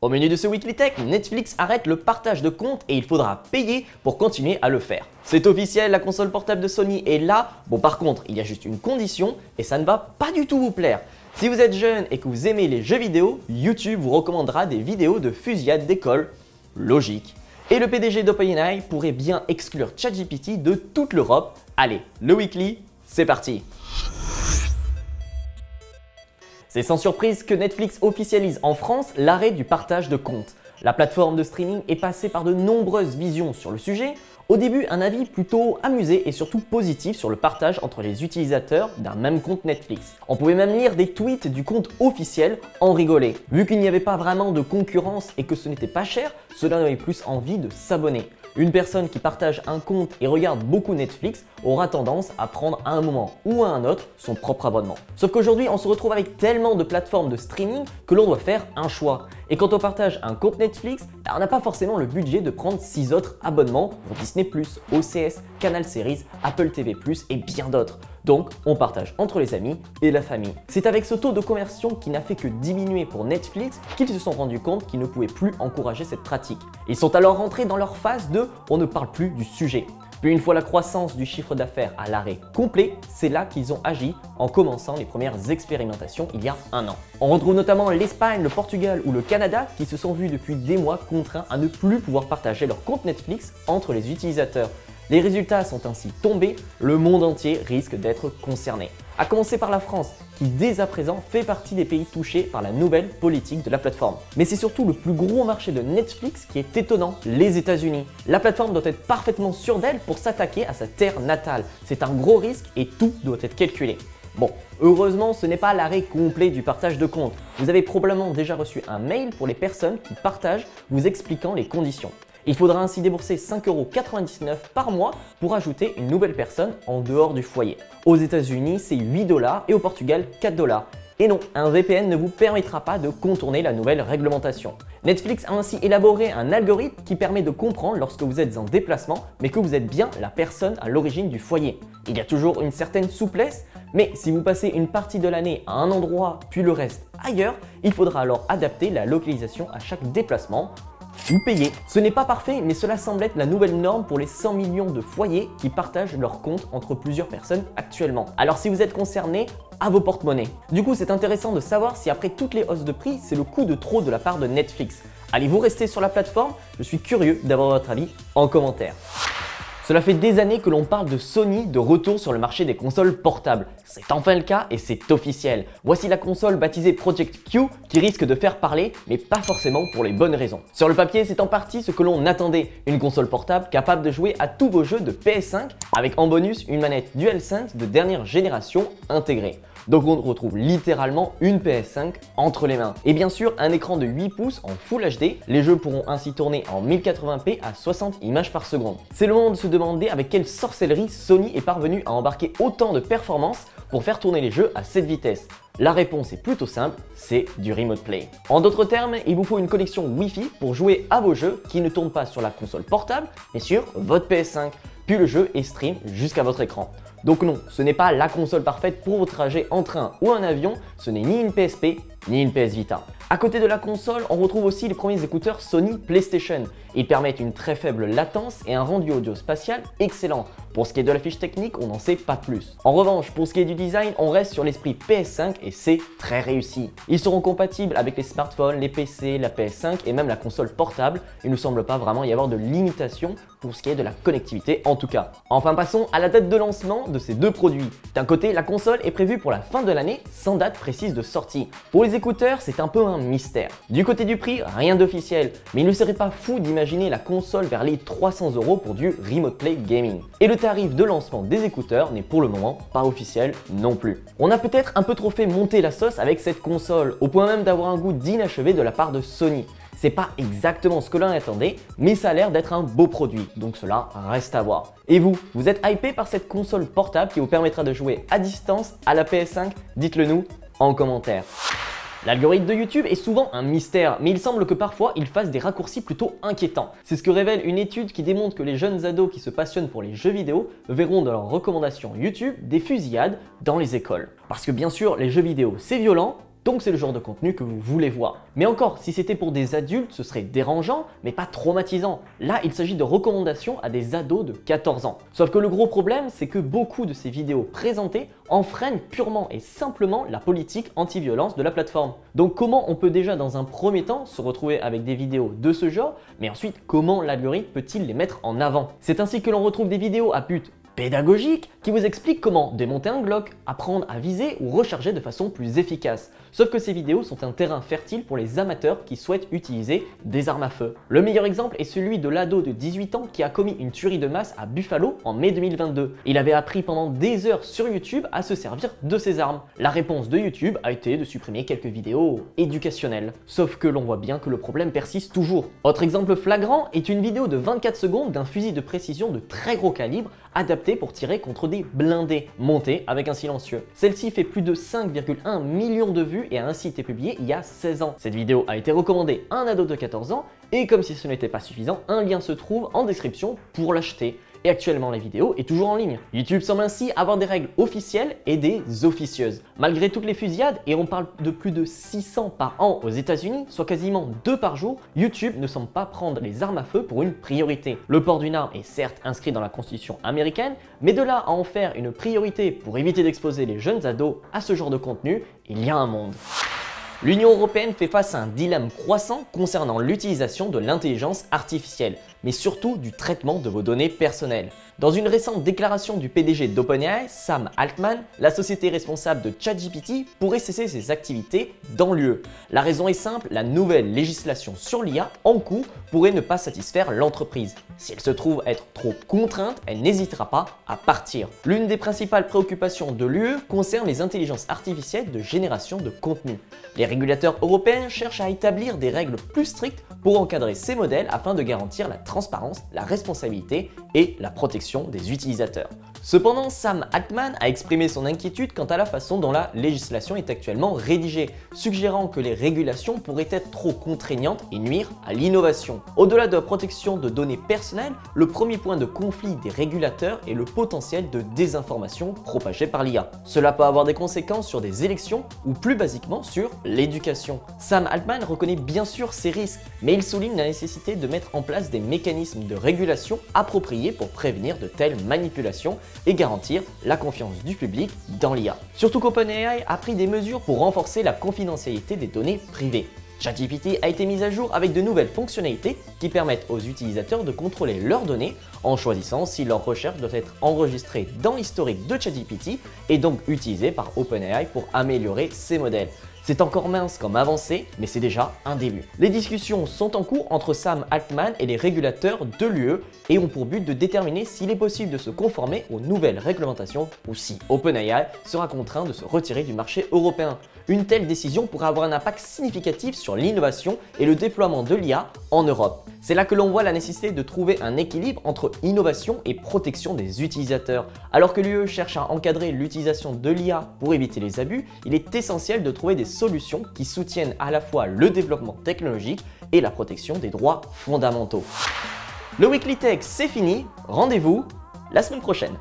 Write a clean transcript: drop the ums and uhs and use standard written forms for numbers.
Au menu de ce Weekly Tech, Netflix arrête le partage de comptes et il faudra payer pour continuer à le faire. C'est officiel, la console portable de Sony est là. Bon, par contre, il y a juste une condition et ça ne va pas du tout vous plaire. Si vous êtes jeune et que vous aimez les jeux vidéo, YouTube vous recommandera des vidéos de fusillade d'école. Logique. Et le PDG d'OpenAI pourrait bien exclure ChatGPT de toute l'Europe. Allez, le Weekly, c'est parti. C'est sans surprise que Netflix officialise en France l'arrêt du partage de comptes. La plateforme de streaming est passée par de nombreuses visions sur le sujet. Au début, un avis plutôt amusé et surtout positif sur le partage entre les utilisateurs d'un même compte Netflix. On pouvait même lire des tweets du compte officiel en rigoler. Vu qu'il n'y avait pas vraiment de concurrence et que ce n'était pas cher, cela donnait plus envie de s'abonner. Une personne qui partage un compte et regarde beaucoup Netflix aura tendance à prendre à un moment ou à un autre son propre abonnement. Sauf qu'aujourd'hui, on se retrouve avec tellement de plateformes de streaming que l'on doit faire un choix. Et quand on partage un compte Netflix, on n'a pas forcément le budget de prendre 6 autres abonnements pour Disney+, OCS, Canal Series, Apple TV+, et bien d'autres. Donc, on partage entre les amis et la famille. C'est avec ce taux de conversion qui n'a fait que diminuer pour Netflix qu'ils se sont rendus compte qu'ils ne pouvaient plus encourager cette pratique. Ils sont alors rentrés dans leur phase de « on ne parle plus du sujet ». Puis une fois la croissance du chiffre d'affaires à l'arrêt complet, c'est là qu'ils ont agi en commençant les premières expérimentations il y a un an. On retrouve notamment l'Espagne, le Portugal ou le Canada qui se sont vus depuis des mois contraints à ne plus pouvoir partager leur compte Netflix entre les utilisateurs. Les résultats sont ainsi tombés, le monde entier risque d'être concerné. À commencer par la France, qui dès à présent fait partie des pays touchés par la nouvelle politique de la plateforme. Mais c'est surtout le plus gros marché de Netflix qui est étonnant, les États-Unis. La plateforme doit être parfaitement sûre d'elle pour s'attaquer à sa terre natale. C'est un gros risque et tout doit être calculé. Bon, heureusement, ce n'est pas l'arrêt complet du partage de comptes. Vous avez probablement déjà reçu un mail pour les personnes qui partagent vous expliquant les conditions. Il faudra ainsi débourser 5,99 € par mois pour ajouter une nouvelle personne en dehors du foyer. Aux États-Unis, c'est 8 $ et au Portugal, 4 $. Et non, un VPN ne vous permettra pas de contourner la nouvelle réglementation. Netflix a ainsi élaboré un algorithme qui permet de comprendre lorsque vous êtes en déplacement, mais que vous êtes bien la personne à l'origine du foyer. Il y a toujours une certaine souplesse, mais si vous passez une partie de l'année à un endroit puis le reste ailleurs, il faudra alors adapter la localisation à chaque déplacement ou payer. Ce n'est pas parfait, mais cela semble être la nouvelle norme pour les 100 millions de foyers qui partagent leur compte entre plusieurs personnes actuellement. Alors si vous êtes concerné, à vos porte-monnaies. Du coup, c'est intéressant de savoir si après toutes les hausses de prix, c'est le coup de trop de la part de Netflix. Allez-vous rester sur la plateforme? Je suis curieux d'avoir votre avis en commentaire. Cela fait des années que l'on parle de Sony de retour sur le marché des consoles portables. C'est enfin le cas et c'est officiel. Voici la console baptisée Project Q qui risque de faire parler, mais pas forcément pour les bonnes raisons. Sur le papier, c'est en partie ce que l'on attendait. Une console portable capable de jouer à tous vos jeux de PS5 avec en bonus une manette DualSense de dernière génération intégrée. Donc on retrouve littéralement une PS5 entre les mains. Et bien sûr, un écran de 8 pouces en Full HD. Les jeux pourront ainsi tourner en 1080p à 60 images par seconde. C'est le moment de se demander avec quelle sorcellerie Sony est parvenu à embarquer autant de performance pour faire tourner les jeux à cette vitesse. La réponse est plutôt simple, c'est du Remote Play. En d'autres termes, il vous faut une connexion Wi-Fi pour jouer à vos jeux qui ne tournent pas sur la console portable, mais sur votre PS5. Puis le jeu est stream jusqu'à votre écran. Donc non, ce n'est pas la console parfaite pour vos trajets en train ou en avion, ce n'est ni une PSP ni une PS Vita. À côté de la console, on retrouve aussi les premiers écouteurs Sony PlayStation. Ils permettent une très faible latence et un rendu audio spatial excellent. Pour ce qui est de la fiche technique, on n'en sait pas plus. En revanche, pour ce qui est du design, on reste sur l'esprit PS5 et c'est très réussi. Ils seront compatibles avec les smartphones, les PC, la PS5 et même la console portable. Il ne semble pas vraiment y avoir de limitation pour ce qui est de la connectivité en tout cas. Enfin, passons à la date de lancement de ces deux produits. D'un côté, la console est prévue pour la fin de l'année sans date précise de sortie. Pour les écouteurs, c'est un peu un mystère. Du côté du prix, rien d'officiel, mais il ne serait pas fou d'imaginer la console vers les 300 € pour du Remote Play Gaming. Et le tarif de lancement des écouteurs n'est pour le moment pas officiel non plus. On a peut-être un peu trop fait monter la sauce avec cette console, au point même d'avoir un goût d'inachevé de la part de Sony. C'est pas exactement ce que l'on attendait, mais ça a l'air d'être un beau produit, donc cela reste à voir. Et vous, vous êtes hypé par cette console portable qui vous permettra de jouer à distance à la PS5? Dites-le nous en commentaire. L'algorithme de YouTube est souvent un mystère, mais il semble que parfois il fasse des raccourcis plutôt inquiétants. C'est ce que révèle une étude qui démontre que les jeunes ados qui se passionnent pour les jeux vidéo verront dans leurs recommandations YouTube des fusillades dans les écoles. Parce que bien sûr, les jeux vidéo c'est violent, donc c'est le genre de contenu que vous voulez voir. Mais encore, si c'était pour des adultes, ce serait dérangeant, mais pas traumatisant. Là, il s'agit de recommandations à des ados de 14 ans. Sauf que le gros problème, c'est que beaucoup de ces vidéos présentées enfreignent purement et simplement la politique anti-violence de la plateforme. Donc comment on peut déjà dans un premier temps se retrouver avec des vidéos de ce genre, mais ensuite comment l'algorithme peut-il les mettre en avant? C'est ainsi que l'on retrouve des vidéos à but pédagogique qui vous explique comment démonter un Glock, apprendre à viser ou recharger de façon plus efficace. Sauf que ces vidéos sont un terrain fertile pour les amateurs qui souhaitent utiliser des armes à feu. Le meilleur exemple est celui de l'ado de 18 ans qui a commis une tuerie de masse à Buffalo en mai 2022. Il avait appris pendant des heures sur YouTube à se servir de ces armes. La réponse de YouTube a été de supprimer quelques vidéos éducationnelles. Sauf que l'on voit bien que le problème persiste toujours. Autre exemple flagrant est une vidéo de 24 secondes d'un fusil de précision de très gros calibre adapté pour tirer contre des blindés montés avec un silencieux. Celle-ci fait plus de 5,1 millions de vues et a ainsi été publiée il y a 16 ans. Cette vidéo a été recommandée à un ado de 14 ans et comme si ce n'était pas suffisant, un lien se trouve en description pour l'acheter. Et actuellement la vidéo est toujours en ligne. YouTube semble ainsi avoir des règles officielles et des officieuses. Malgré toutes les fusillades, et on parle de plus de 600 par an aux États-Unis, soit quasiment 2 par jour, YouTube ne semble pas prendre les armes à feu pour une priorité. Le port d'une arme est certes inscrit dans la Constitution américaine, mais de là à en faire une priorité pour éviter d'exposer les jeunes ados à ce genre de contenu, il y a un monde. L'Union européenne fait face à un dilemme croissant concernant l'utilisation de l'intelligence artificielle, mais surtout du traitement de vos données personnelles. Dans une récente déclaration du PDG d'OpenAI, Sam Altman, la société responsable de ChatGPT pourrait cesser ses activités dans l'UE. La raison est simple, la nouvelle législation sur l'IA en cours pourrait ne pas satisfaire l'entreprise. Si elle se trouve être trop contrainte, elle n'hésitera pas à partir. L'une des principales préoccupations de l'UE concerne les intelligences artificielles de génération de contenu. Les régulateurs européens cherchent à établir des règles plus strictes pour encadrer ces modèles afin de garantir la transparence, la responsabilité et la protection des utilisateurs. Cependant, Sam Altman a exprimé son inquiétude quant à la façon dont la législation est actuellement rédigée, suggérant que les régulations pourraient être trop contraignantes et nuire à l'innovation. Au-delà de la protection de données personnelles, le premier point de conflit des régulateurs est le potentiel de désinformation propagée par l'IA. Cela peut avoir des conséquences sur des élections ou plus basiquement sur l'éducation. Sam Altman reconnaît bien sûr ces risques, mais il souligne la nécessité de mettre en place des mécanismes de régulation appropriés pour prévenir de telles manipulations et garantir la confiance du public dans l'IA. Surtout qu'OpenAI a pris des mesures pour renforcer la confidentialité des données privées. ChatGPT a été mise à jour avec de nouvelles fonctionnalités qui permettent aux utilisateurs de contrôler leurs données en choisissant si leurs recherches doivent être enregistrées dans l'historique de ChatGPT et donc utilisées par OpenAI pour améliorer ses modèles. C'est encore mince comme avancée, mais c'est déjà un début. Les discussions sont en cours entre Sam Altman et les régulateurs de l'UE et ont pour but de déterminer s'il est possible de se conformer aux nouvelles réglementations ou si OpenAI sera contraint de se retirer du marché européen. Une telle décision pourrait avoir un impact significatif sur l'innovation et le déploiement de l'IA en Europe. C'est là que l'on voit la nécessité de trouver un équilibre entre innovation et protection des utilisateurs. Alors que l'UE cherche à encadrer l'utilisation de l'IA pour éviter les abus, il est essentiel de trouver des solutions qui soutiennent à la fois le développement technologique et la protection des droits fondamentaux. Le Weekly Tech, c'est fini. Rendez-vous la semaine prochaine.